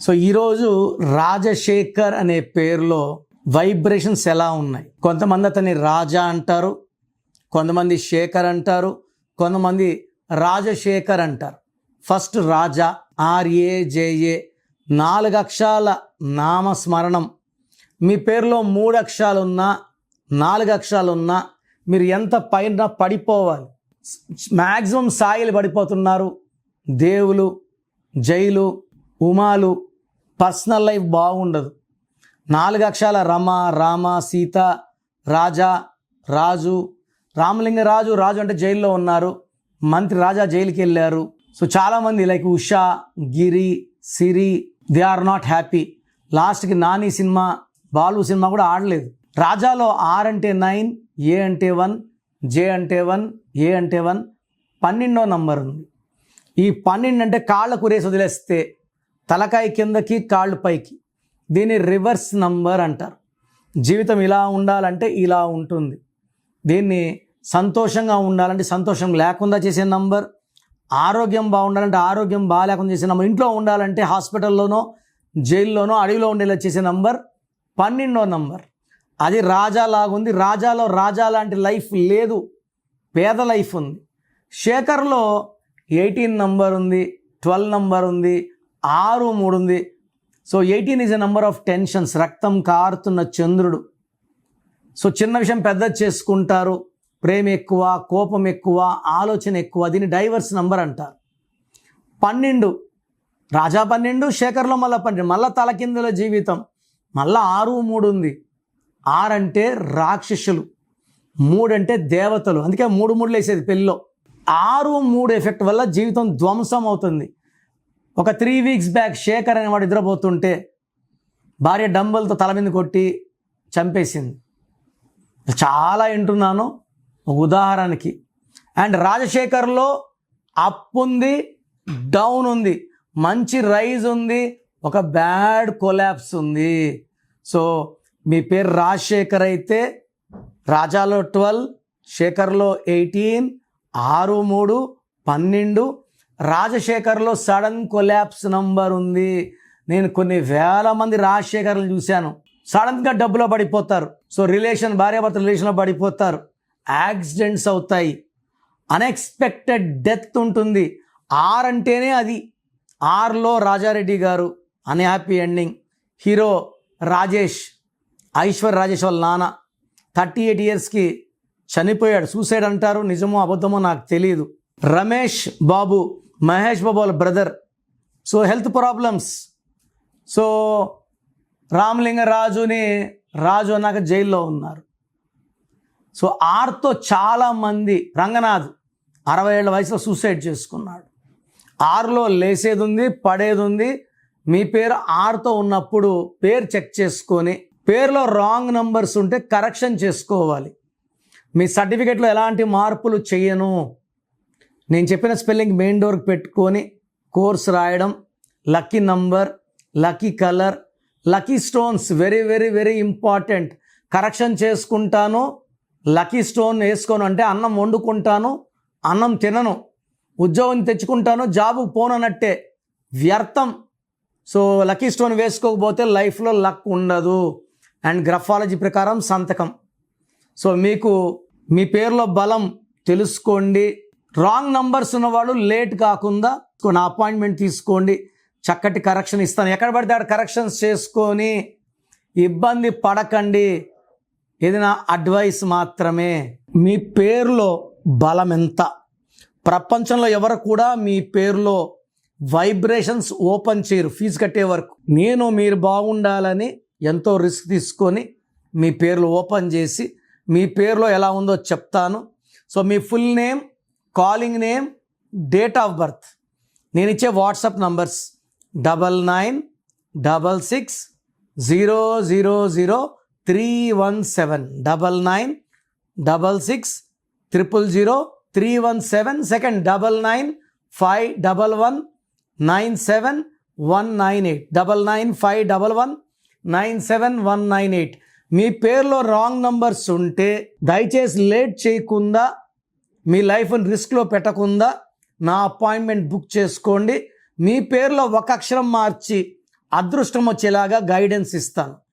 So ఈరోజు రాజశేఖర్ అనే పేరులో వైబ్రేషన్స్ ఎలా ఉన్నాయి? కొంతమంది అతన్ని రాజా అంటారు, కొంతమంది శేఖర్ అంటారు, కొంతమంది రాజశేఖర్ అంటారు. ఫస్ట్ రాజా, RAJA, 4 అక్షరాల నామస్మరణం. మీ పేరులో 3 అక్షరాలున్నా 4 అక్షరాలున్నా మీరు ఎంత పైన పడిపోవాలి. మ్యాక్సిమం సాయిలు పడిపోతున్నారు. దేవులు, జైలు, ఉమాలు, పర్సనల్ లైఫ్ బాగుండదు. 4 అక్షరాల రమ, రామ, సీత, రాజా, రాజు, రామలింగరాజు. రాజు అంటే జైల్లో ఉన్నారు, మంత్రి రాజా జైలుకి వెళ్ళారు. సో చాలామంది like Usha, Giri, Siri, they are not happy. లాస్ట్కి నాని సినిమా, బాలు సినిమా కూడా ఆడలేదు. రాజాలో R అంటే 9, A అంటే 1, J అంటే 1, A అంటే 1, 12వ నంబర్ ఉంది. ఈ 12 అంటే కాళ్ళకు రేసి వదిలేస్తే తలకాయ కిందకి కాళ్ళు పైకి. దీన్ని రివర్స్ నంబర్ అంటారు. జీవితం ఇలా ఉండాలంటే ఇలా ఉంటుంది. దీన్ని సంతోషంగా ఉండాలంటే సంతోషం లేకుండా చేసే నంబర్, ఆరోగ్యం బాగుండాలంటే ఆరోగ్యం బాగాలేకుండా చేసే నంబర్, ఇంట్లో ఉండాలంటే హాస్పిటల్లోనో జైల్లోనో అడవిలో ఉండేలా చేసే నంబర్ 12వ నంబర్. అది రాజా లాగుంది. రాజాలో రాజా లాంటి లైఫ్ లేదు, పేద లైఫ్ ఉంది. శేఖర్లో 18 నంబర్ ఉంది, 12 నంబర్ ఉంది, 6, 3 ఉంది. So 18 is a number of tensions. రక్తం కారుతున్న చంద్రుడు. సో చిన్న విషయం పెద్దది చేసుకుంటారు. ప్రేమ ఎక్కువ, కోపం ఎక్కువ, ఆలోచన ఎక్కువ. దీన్ని డైవర్స్ నంబర్ అంటారు. 12, రాజా 12, శేఖర్లో మళ్ళీ 12, మళ్ళీ తలకిందుల జీవితం. మళ్ళీ 6, 3 ఉంది. 6 అంటే రాక్షసులు, 3 అంటే దేవతలు. అందుకే 3 3 వేసేది పెళ్ళిలో. 6, 3 ఎఫెక్ట్ వల్ల జీవితం ధ్వంసం అవుతుంది. ఒక 3 వీక్స్ బ్యాక్ శేఖర్ అనేవాడు నిద్రపోతుంటే భార్య డంబల్తో తల మీద కొట్టి చంపేసింది. చాలా వింటున్నాను ఉదాహరణకి. అండ్ రాజశేఖర్లో అప్ ఉంది, డౌన్ ఉంది, మంచి రైజ్ ఉంది, ఒక బ్యాడ్ కొలాప్స్ ఉంది. సో మీ పేరు రాజశేఖర్ అయితే రాజాలో 12, శేఖర్లో 18, 6, 3, 12. రాజశేఖర్లో సడన్ కొలాప్స్ నంబర్ ఉంది. నేను కొన్ని వేల మంది రాజశేఖర్లు చూశాను. సడన్గా డబ్బులో పడిపోతారు. సో భార్యాభర్త రిలేషన్లో పడిపోతారు. యాక్సిడెంట్స్ అవుతాయి, అన్ఎక్స్పెక్టెడ్ డెత్ ఉంటుంది. 6 అంటేనే అది. 6లో రాజారెడ్డి గారు unhappy ending. Hero Rajesh, Aishwarya Rajesh వాళ్ళ నాన్న 38 ఇయర్స్కి చనిపోయాడు. సూసైడ్ అంటారు, నిజమో అబద్ధమో నాకు తెలియదు. రమేష్ బాబు, మహేష్ బాబు వాళ్ళ brother. So health problems. So రామలింగరాజుని రాజు అన్నాక జైల్లో ఉన్నారు. సో 6తో చాలామంది, రంగనాథ్ 60 ఏళ్ల వయసులో సూసైడ్ చేసుకున్నాడు. 6లో లేసేది ఉంది, పడేది ఉంది. మీ పేరు 6తో ఉన్నప్పుడు పేరు చెక్ చేసుకొని పేరులో రాంగ్ నంబర్స్ ఉంటే కరెక్షన్ చేసుకోవాలి. మీ సర్టిఫికెట్లో ఎలాంటి మార్పులు చేయను. నేను చెప్పిన స్పెల్లింగ్ మెయిన్ డోర్కి పెట్టుకొని కోర్స్ రాయడం. Lucky number, lucky colour, lucky stones very very very important. Correction చేసుకుంటాను, లక్కీ స్టోన్ వేసుకోను అంటే అన్నం వండుకుంటాను, అన్నం తినను, ఉద్యోగం తెచ్చుకుంటాను, జాబుకు పోనన్నట్టే, వ్యర్థం. సో లక్కీ స్టోన్ వేసుకోకపోతే లైఫ్లో లక్ ఉండదు. అండ్ గ్రఫాలజీ ప్రకారం సంతకం. సో మీకు మీ పేరులో బలం తెలుసుకోండి. రాంగ్ నంబర్స్ ఉన్నవాళ్ళు లేట్ కాకుండా నా అపాయింట్మెంట్ తీసుకోండి, చక్కటి కరెక్షన్ ఇస్తాను. ఎక్కడ పడితే అక్కడ కరెక్షన్స్ చేసుకొని ఇబ్బంది పడకండి. ఇది నా అడ్వైస్ మాత్రమే. మీ పేరులో బలం ఎంత? ప్రపంచంలో ఎవరు కూడా మీ పేరులో వైబ్రేషన్స్ ఓపెన్ చేయరు ఫీజు కట్టే వరకు. మీరు బాగుండాలని ఎంతో రిస్క్ తీసుకొని మీ పేర్లు ఓపెన్ చేసి మీ పేరులో ఎలా ఉందో చెప్తాను. So me full name, calling name, date of birth, నేను ఇచ్చే వాట్సాప్ నంబర్స్ 9966000317, 9966000317. సెకండ్ 9951197198, 9951197198. మీ పేరులో రాంగ్ నంబర్స్ ఉంటే దయచేసి లేట్ చేయకుండా, మీ లైఫ్ని రిస్క్లో పెట్టకుండా నా అపాయింట్మెంట్ బుక్ చేసుకోండి. మీ పేరులో ఒక అక్షరం మార్చి అదృష్టం వచ్చేలాగా గైడెన్స్ ఇస్తాను.